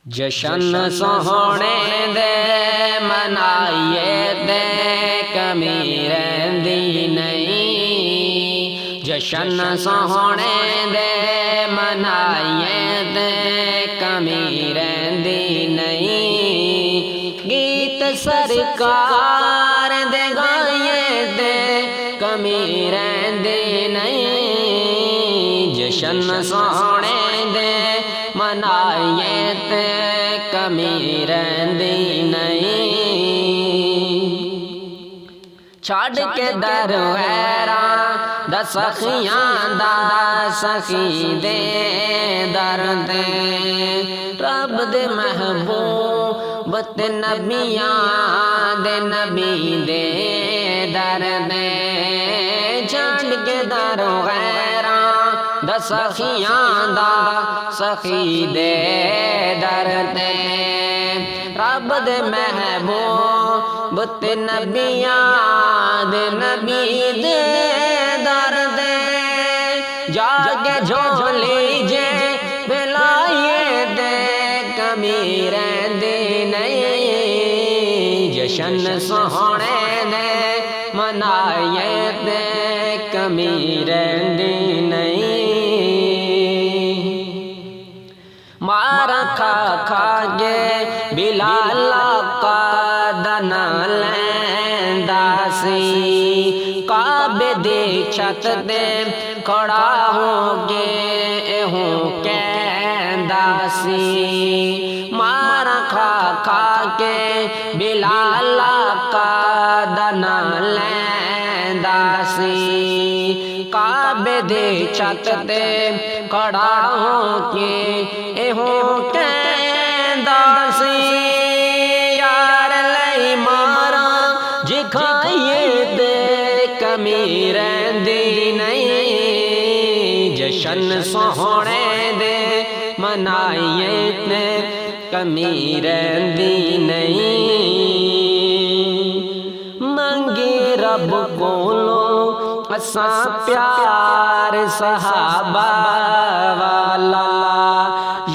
जशन सोहणे दे मनाइए ते कमी रहिंदी नहीं। जशन सोहणे दे मनाइए ते कमी रहिंदी नहीं। गीत सरकार दे गाइए ते कमी रहिंदी नहीं। जशन सोहणे दे मनाइए ते कमी रहिंदी नहीं। छड़ के दर वैरां दा सखियां दा सखी दे दर ते रब दे महबूब ते नबियां दे नबी दे दर ते छड़ के दर वैरां दा सखियां दा सखी दे दर ते रब दे महबूब ते नबियां दे नबी दे दर ते जाके झोली जे बिलाइए ते कमी रहिंदी नहीं। जशन सोहणे दे मनाइए ते कमी रहिंदी नहीं। मारा खा खा के बिलाला का दना लैंदा सी। काबे दे छत दे खड़ा हो के एहू कहंदा सी। मारा खा खा के बिलाला का दना लैंदा सी। काबे दे छत ते खड़ा हो के एहो कहंदा सी। यार लई मारा जिखाइए ते कमी रहिंदी नहीं। जशन सोहणे दे मनाइए ते कमी रहिंदी नहीं। मंगी रब कोलो असां प्यार सहाबा वाला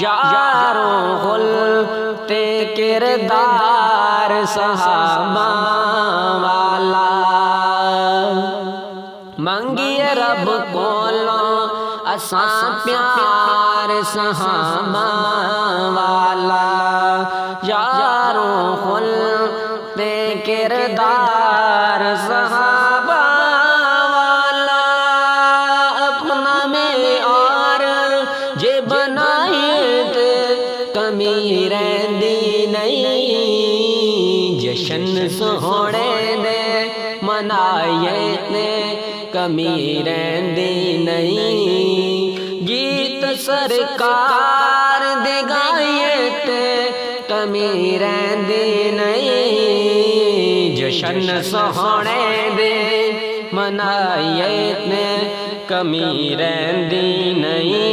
यारों हुल ते किरदार सहाबा वाला। मंगिए रब कोलो असां प्यार सहाबा वाला यारों हुल ते किरदार सहाबा वाला। अपना में और जे बनाइए ते कमी रहिंदी नहीं। जशन सोहणे दे मनाइए ते कमी रहिंदी नहीं। गीत सरकार दे गाइए ते कमी रहिंदी नहीं। जशन सोहणे दे मनाइए ते कमी रहिंदी नहीं।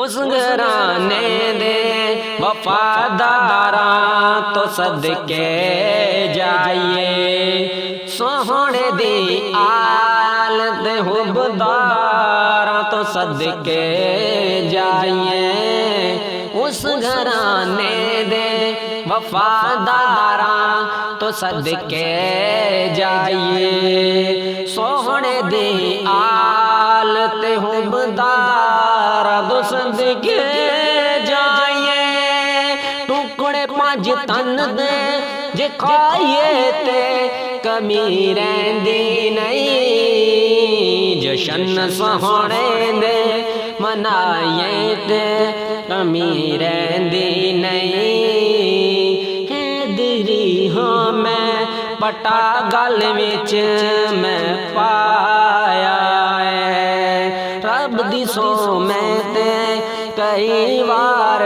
उस घराने दे वफादारां तो सदके जाइए। सोहणे दी आल ते हुबदारां तो सदके जाइए। उस घराने दे वफादारां तो सदके जाइए। सोहणे दी आल ते हुबदारां तो सदके जाइए। टुकड़े पांच तन दे जे खाइए ते कमी रहिंदी नहीं। जशन सोहणे दे मनाइए ते कमी रहिंदी नहीं। हैदरी हाँ मैं पटा गल विच मैं पाया है। रब दी सो मैं ते कई बार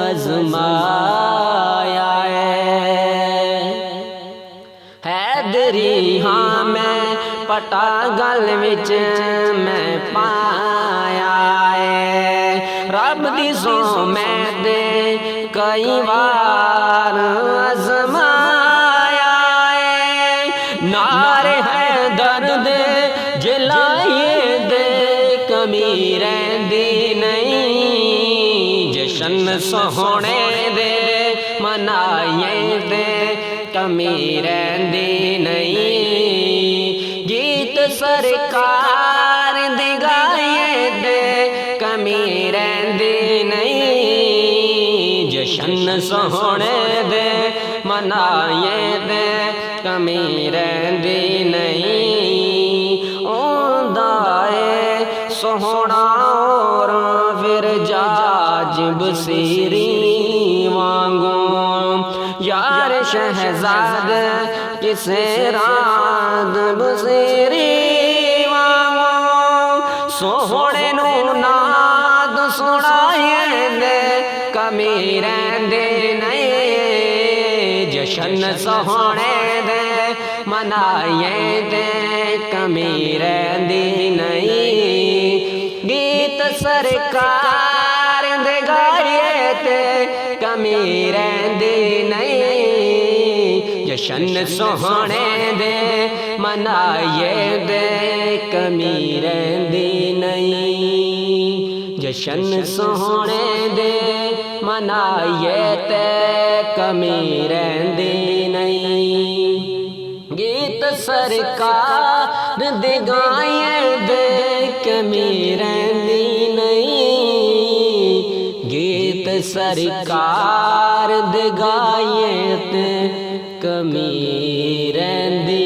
आजमाया है। हैदरी हाँ मैं पटा गल विच मैं पाया है। रब दी सो मैं ते कई बार आजमाया है। नारे है दर्द जलाइए दे कमी रहिंदी नहीं। सोहणे दे मनाइए ते कमी रहिंदी नहीं। गीत सरकार दे गाइए ते कमी रहिंदी नहीं। जशन सोहणे दे मनाइए ते कमी रहिंदी नहीं। ओंदा है सोहना और फिर जाज बसीरी वांगू यार शहजाद किसे रात बसीरी वांगू सोहणे नू नाद सुनाइए दे कमी रहिंदी नहीं। जशन सोहणे दे मनाइए ते कमी रहिंदी नहीं। गीत सरकार दे गाइए ते कमी रहिंदी नहीं। जशन सोहणे दे मनाइए ते कमी रहिंदी नहीं। जशन सोहणे दे मनाइए ते कमी रहिंदी नहीं। गीत सरकार दे गाइए दे कमी रहिंदी नहीं। गीत सरकार दे गाइए ते कमी रहिंदी